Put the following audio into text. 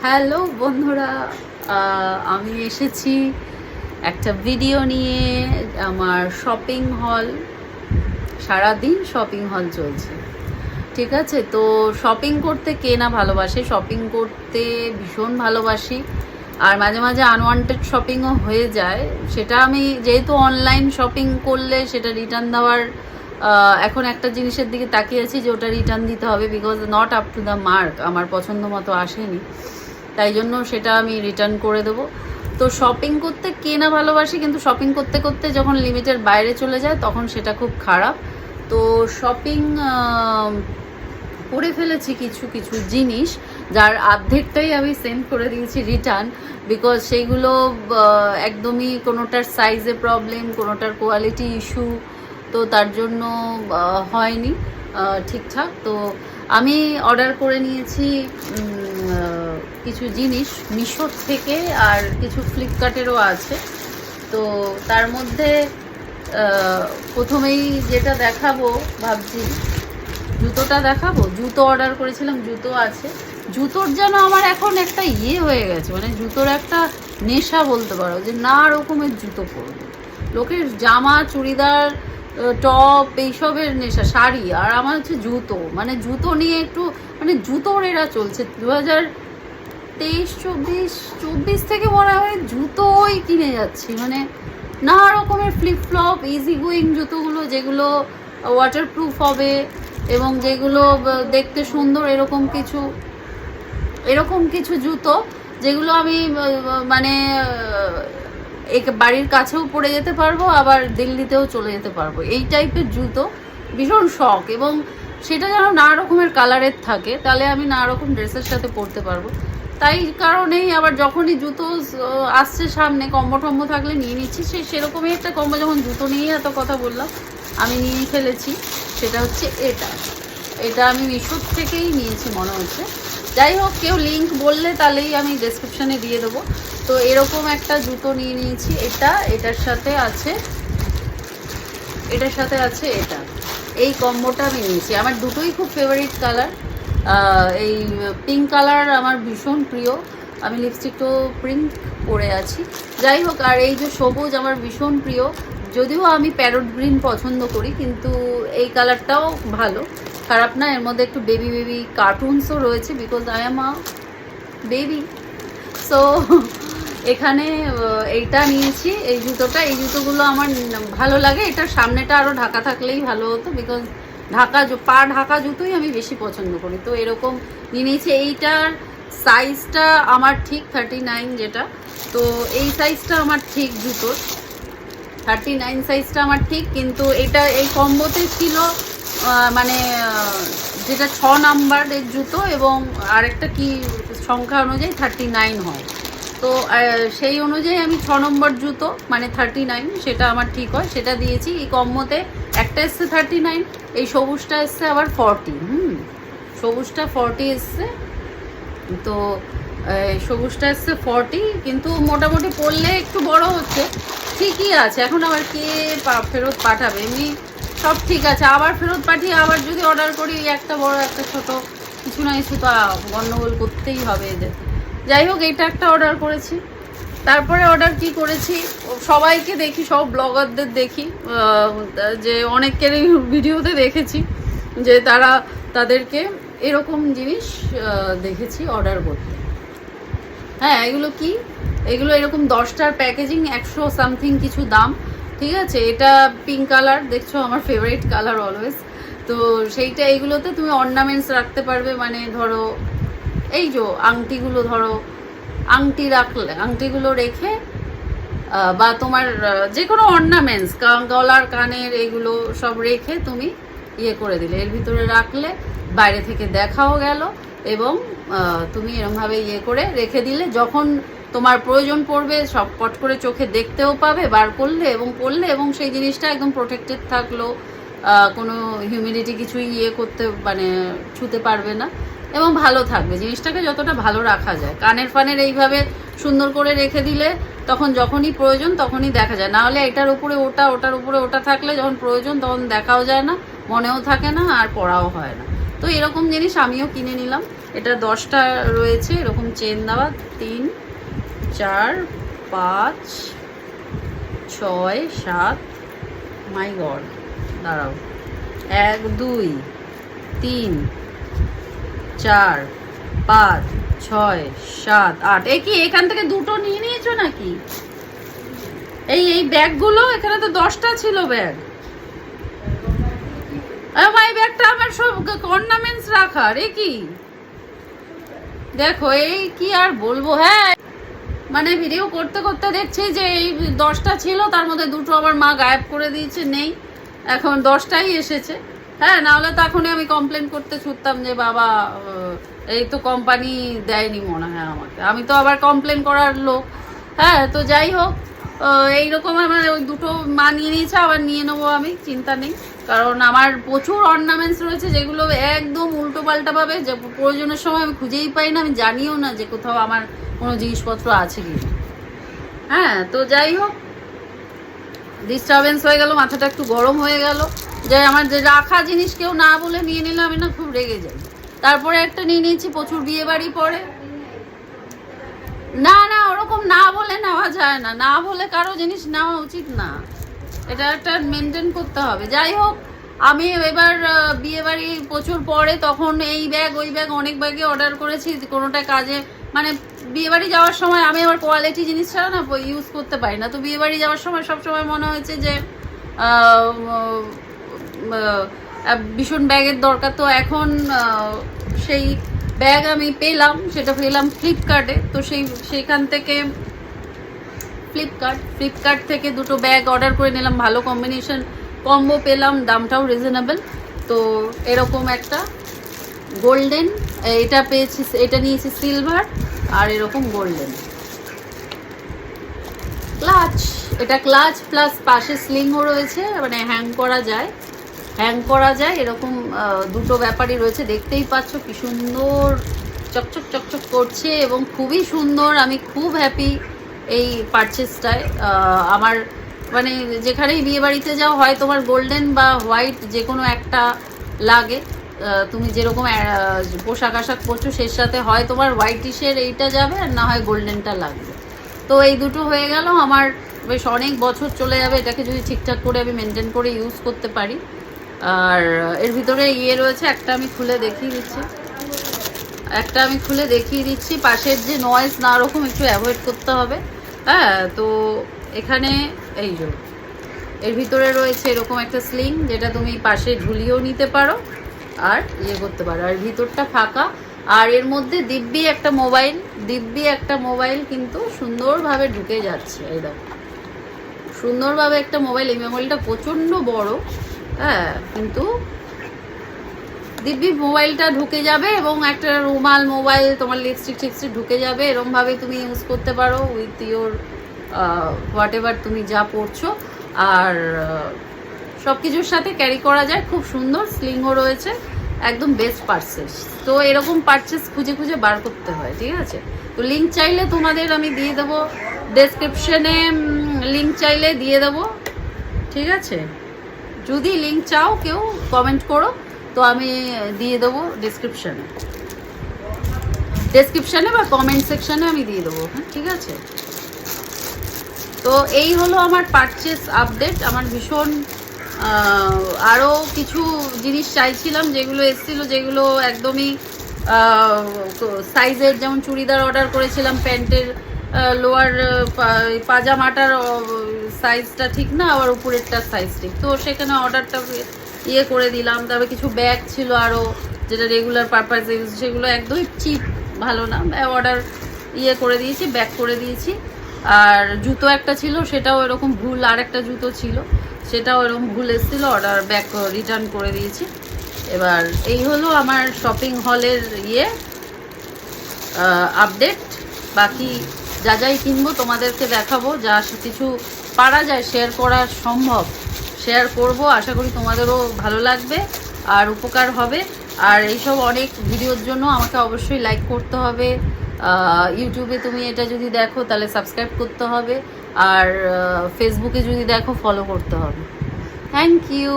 Hello বন্ধুরা, আমি এসেছি একটা ভিডিও নিয়ে। আমার শপিং হল, সারাদিন শপিং হল চলছে, ঠিক আছে। তো শপিং করতে কে না ভালোবাসে, শপিং করতে ভীষণ ভালোবাসি। আর মাঝে মাঝে আনওয়ান্টেড শপিংও হয়ে যায়। সেটা আমি যেহেতু অনলাইন শপিং করলে সেটা রিটার্ন দেওয়ার এখন একটা জিনিসের দিকে তাকিয়ে আছি যে ওটা রিটার্ন দিতে হবে, because not up to the mark, আমার পছন্দ মতো আসেনি, তাই জন্য সেটা আমি রিটার্ন করে দেবো। তো শপিং করতে কে না ভালোবাসে, কিন্তু শপিং করতে করতে যখন লিমিটের বাইরে চলে যায় তখন সেটা খুব খারাপ। তো শপিং করে ফেলেছি কিছু কিছু জিনিস, যার অর্ধেকটাই আমি সেন্ড করে দিয়েছি রিটার্ন, বিকজ সেইগুলো একদমই কোনোটার সাইজে প্রবলেম, কোনোটার কোয়ালিটি ইস্যু, তো তার জন্য হয়নি ঠিকঠাক। তো আমি অর্ডার করে নিয়েছি কিছু জিনিস মিশোর থেকে, আর কিছু ফ্লিপকার্টেরও আছে। তো তার মধ্যে প্রথমেই যেটা দেখাবো ভাবছি জুতোটা দেখাবো। জুতো অর্ডার করেছিলাম, জুতো আছে। জুতোর যেন আমার এখন একটা হয়ে গেছে, মানে জুতোর একটা নেশা বলতে পারো, যে না রকমের জুতো পরবো। লোকের জামা, চুড়িদার, টপ এইসবের নেশা, শাড়ি, আর আমার হচ্ছে জুতো। মানে জুতো নিয়ে একটু মানে জুতোর এরা চলছে 2023-24 থেকে মনে হয় জুতোই কিনে যাচ্ছি। মানে নানা রকমের ফ্লিপফ্লপ, ইজি গোয়িং জুতোগুলো, যেগুলো ওয়াটারপ্রুফ হবে এবং যেগুলো দেখতে সুন্দর, এরকম কিছু জুতো, যেগুলো আমি মানে বাড়ির কাছেও পরে যেতে পারবো, আবার দিল্লিতেও চলে যেতে পারবো। এই টাইপের জুতো ভীষণ শখ, এবং সেটা যেন নানা রকমের কালারের থাকে, তাহলে আমি নানা রকম ড্রেসের সাথে পরতে পারবো। তাই কারণেই আবার যখনই জুতো আসছে সামনে, কম্বো টম্বো থাকলে নিয়ে নিচ্ছি। সেরকমই একটা কম্বো, যখন জুতো নিয়ে এত কথা বললাম, আমি নিয়ে ফেলেছি। সেটা হচ্ছে এটা আমি মিশোর থেকেই নিয়েছি মনে হচ্ছে। যাই হোক, কেউ লিঙ্ক বললে তাহলেই আমি ডেসক্রিপশানে দিয়ে দেবো। তো এরকম একটা জুতো নিয়ে নিয়েছি। এটার সাথে আছে এটা, এই কম্বোটা আমি নিয়েছি। আমার দুটোই খুব ফেভারিট কালার। এই পিঙ্ক কালার আমার ভীষণ প্রিয়, আমি লিপস্টিকটাও পিঙ্ক পরে আছি। যাই হোক, আর এই যে সবুজ আমার ভীষণ প্রিয়, যদিও আমি প্যারট গ্রিন পছন্দ করি, কিন্তু এই কালারটাও ভালো, খারাপ না। এর মধ্যে একটু বেবি কার্টুনসও রয়েছে, because I am a baby. So এখানে এইটা নিয়েছি, এই জুতোগুলো আমার ভালো লাগে। এটার সামনেটা আরও ঢাকা থাকলেই ভালো হতো, বিকজ পা ঢাকা জুতোই আমি বেশি পছন্দ করি। তো এরকম নিয়ে নিয়েছি। এইটার সাইজটা আমার ঠিক 39 যেটা, তো এই সাইজটা আমার ঠিক, জুতোর 39 সাইজটা আমার ঠিক। কিন্তু এটা এই কম্বোতে ছিল মানে যেটা 6 নাম্বারের জুতো, এবং আরেকটা কি সংখ্যা অনুযায়ী 39 হয়। তো সেই অনুযায়ী আমি 6 নম্বর জুতো, মানে 39, সেটা আমার ঠিক হয়, সেটা দিয়েছি। এই কম্বোতে একটা এসছে 39, এই সবুজটা এসছে আবার 40। সবুজটা 40 এসছে। তো সবুজটা এসছে 40, কিন্তু মোটামুটি পরলে একটু বড় হচ্ছে, ঠিকই আছে। এখন আবার কে ফেরত পাঠাবে, এমনি সব ঠিক আছে। আবার ফেরত পাঠিয়ে আবার যদি অর্ডার করি, একটা বড় একটা ছোট, কিছু না কিছু তো গন্ডগোল করতেই হবে এদের। যাই হোক, এইটা একটা অর্ডার করেছি। তারপরে অর্ডার কি করেছি, সবাইকে দেখি, সব ব্লগারদের দেখি, যে অনেকেরই ভিডিওতে দেখেছি যে তাদেরকে এরকম জিনিস দেখেছি অর্ডার করতে। হ্যাঁ, এগুলো এরকম 10টার প্যাকেজিং, 100 সামথিং কিছু দাম, ঠিক আছে। এটা পিঙ্ক কালার, দেখছো আমার ফেভারিট কালার অলওয়েজ। তো সেইটা, এইগুলোতে তুমি অর্নামেন্টস রাখতে পারবে, মানে ধরো এই যে আংটিগুলো, ধরো আংটি রাখলে, আংটিগুলো রেখে বা তোমার যে কোনো অর্নামেন্টস, গলার, কানের, এইগুলো সব রেখে তুমি করে দিলে, এর ভিতরে রাখলে বাইরে থেকে দেখাও গেল, এবং তুমি এরমভাবে করে রেখে দিলে, যখন তোমার প্রয়োজন পড়বে সব পট করে চোখে দেখতেও পাবে, বার করলে এবং পড়লে, এবং সেই জিনিসটা একদম প্রোটেক্টেড থাকলো, কোনো হিউমিডিটি কিছুই করতে মানে ছুতে পারবে না, এবং ভালো থাকবে। জিনিসটাকে যতটা ভালো রাখা যায়, কানের এইভাবে সুন্দর করে রেখে দিলে তখন যখনই প্রয়োজন তখনই দেখা যায়। না হলে এটার উপরে ওটা, ওটার উপরে ওটা থাকলে যখন প্রয়োজন তখন দেখাও যায় না, মনেও থাকে না, আর পড়াও হয় না। তো এরকম জিনিস আমিও কিনে নিলাম। এটা 10টা রয়েছে এরকম চেন দেওয়া, 3 4 5 6 7, মাই গড দাঁড়াও, 1 2 3 4 5 6 7 8। এই কি এখান থেকে দুটো নিয়ে নিয়েছো নাকি? এই ব্যাগগুলো, এখানে তো 10টা ছিল ব্যাগ। এই ব্যাগটা আমার সব অর্নামেন্টস রাখার। এ কি দেখো, এই কি আর বলবো। হ্যাঁ মানে ভিডিও করতে করতে দেখছি যে এই 10টা ছিল, তার মধ্যে দুটো আবার মা গায়েব করে দিয়েছে, নেই, এখন 10টাই এসেছে। হ্যাঁ নাহলে তো এখনই আমি কমপ্লেন করতে ছুটতাম যে বাবা এই তো কোম্পানি দেয়নি মনে হয় আমাকে, আমি তো আবার কমপ্লেন করার লোক। হ্যাঁ তো যাই হোক, এইরকম আমার ওই দুটো মা নিয়ে নিয়েছে, আবার নিয়ে নেবো আমি, চিন্তা নেই। কারণ আমার প্রচুর অর্নামেন্টস রয়েছে যেগুলো একদম উল্টো পাল্টা ভাবে, যে প্রয়োজনের সময় আমি খুঁজেই পাই না, আমি জানিও না যে কোথাও আমার কোনো জিনিসপত্র আছে কি। হ্যাঁ তো যাই হোক, ডিস্টারবেন্স হয়ে গেল, মাথাটা একটু গরম হয়ে গেল যে আমার যে রাখা জিনিস কেউ না বলে নিয়ে নিলে আমি না খুব রেগে যাই। তারপরে একটা নিয়ে নিয়েছি প্রচুর বিয়ে বাড়ি পরে। না না ওরকম না বলে নেওয়া যায় না, না বলে কারো জিনিস নেওয়া উচিত না, এটা একটা মেনটেন করতে হবে। যাই হোক, আমি এবার বিয়ে বাড়ি প্রচুর পরে, তখন এই ব্যাগ ওই ব্যাগ অনেক ব্যাগে অর্ডার করেছি, কোনোটা কাজে মানে বিয়ে বাড়ি যাওয়ার সময় আমি আবার কোয়ালিটি জিনিস ছাড়া না ইউজ করতে পারি না। তো বিয়ে বাড়ি যাওয়ার সময় সবসময় মনে হয়েছে যে ভীষণ ব্যাগের দরকার। তো এখন সেই ব্যাগ আমি পেলাম, সেটা পেলাম ফ্লিপকার্টে। তো সেইখান থেকে ফ্লিপকার্ট থেকে দুটো ব্যাগ অর্ডার করে নিলাম, ভালো কম্বিনেশন কম্বো পেলাম, দামটাও রিজনেবল। তো এরকম একটা গোল্ডেন, এটা পেয়েছি, এটা নিয়েছি সিলভার, আর এরকম গোল্ডেন ক্লাচ। এটা ক্লাচ প্লাস পাশে স্লিংও রয়েছে, মানে হ্যাং করা যায় এরকম দুটো ব্যাপারই রয়েছে। দেখতেই পাচ্ছ কি সুন্দর চকচক চকচক করছে এবং খুবই সুন্দর। আমি খুব হ্যাপি এই পারচেসটায়। আমার মানে যেখানেই বিয়ে বাড়িতে যাও, হয় তোমার গোল্ডেন বা হোয়াইট যে কোনো একটা লাগে, তুমি যেরকম পোশাক আশাক পরছো সেই সাথে হয় তোমার হোয়াইটিশের এইটা যাবে, আর না হয় গোল্ডেনটা লাগবে। তো এই দুটো হয়ে গেল, আমার বেশ অনেক বছর চলে যাবে এটাকে যদি ঠিকঠাক করে আমি মেনটেন করে ইউজ করতে পারি। আর এর ভিতরে রয়েছে, একটা আমি খুলে দেখিয়ে দিচ্ছি, পাশের যে নয়েজ না ওরকম একটু অ্যাভয়েড করতে হবে। হ্যাঁ তো এখানে এই যে এর ভিতরে রয়েছে এরকম একটা স্লিং, যেটা তুমি পাশে ঝুলিয়েও নিতে পারো আর করতে পারো, আর ভিতরটা ফাঁকা। আর এর মধ্যে দিব্যি একটা মোবাইল কিন্তু সুন্দরভাবে ঢুকে যাচ্ছে। এই দেখো সুন্দরভাবে একটা মোবাইল, এই মোবাইলটা প্রচণ্ড বড়। হ্যাঁ কিন্তু দিব্যি মোবাইলটা ঢুকে যাবে, এবং একটা রুমাল মোবাইল, তোমার লিপস্টিক টিপস্টিক ঢুকে যাবে, এরমভাবে তুমি ইউজ করতে পারো উইথ ইয়োর হোয়াট এভার তুমি যা পড়ছো। আর সব কিছুর সাথে ক্যারি করা যায়, খুব সুন্দর স্লিংও রয়েছে, একদম বেস্ট পারচেস। তো এরকম পারচেস খুঁজে খুঁজে বার করতে হয়, ঠিক আছে। তো লিঙ্ক চাইলে তোমাদের আমি দিয়ে দেবো ডেসক্রিপশনে, লিঙ্ক চাইলে দিয়ে দেবো, ঠিক আছে। যদি লিঙ্ক চাও কেউ কমেন্ট করো, তো আমি দিয়ে দেবো ডেসক্রিপশনে বা কমেন্ট সেকশনে আমি দিয়ে দেবো, হ্যাঁ ঠিক আছে। তো এই হলো আমার পারচেস আপডেট। আমার ভীষণ আরও কিছু জিনিস চাইছিলাম যেগুলো এসেছিলো, যেগুলো একদমই সাইজের, যেমন চুড়িদার অর্ডার করেছিলাম, প্যান্টের লোয়ার পাজামাটার সাইজটা ঠিক না, আবার উপরেরটা সাইজ ঠিক, তো সেখানে অর্ডারটা করে দিলাম। তারপরে কিছু ব্যাগ ছিল আরও, যেটা রেগুলার পারপাসে ইউজ, সেগুলো একদমই চিপ, ভালো না, অর্ডার করে দিয়েছি, ব্যাক করে দিয়েছি। আর জুতো একটা ছিল, সেটাও এরকম ভুল, আর একটা জুতো ছিল সেটাও এরকম ভুল এসেছিলো, অর্ডার ব্যাক রিটার্ন করে দিয়েছি। এবার এই হলো আমার শপিং হলের আপডেট। বাকি যা যাই কিনবো তোমাদেরকে দেখাবো, যা কিছু পারা যায় শেয়ার করা সম্ভব শেয়ার করব। আশা করি তোমাদেরও ভালো লাগবে আর উপকার হবে। আর এইসব অনেক ভিডিওর জন্য আমাকে অবশ্যই লাইক করতে হবে, ইউটিউবে তুমি এটা যদি দেখো তাহলে সাবস্ক্রাইব করতে হবে, আর ফেসবুকে যদি দেখো ফলো করতে হবে। Thank you.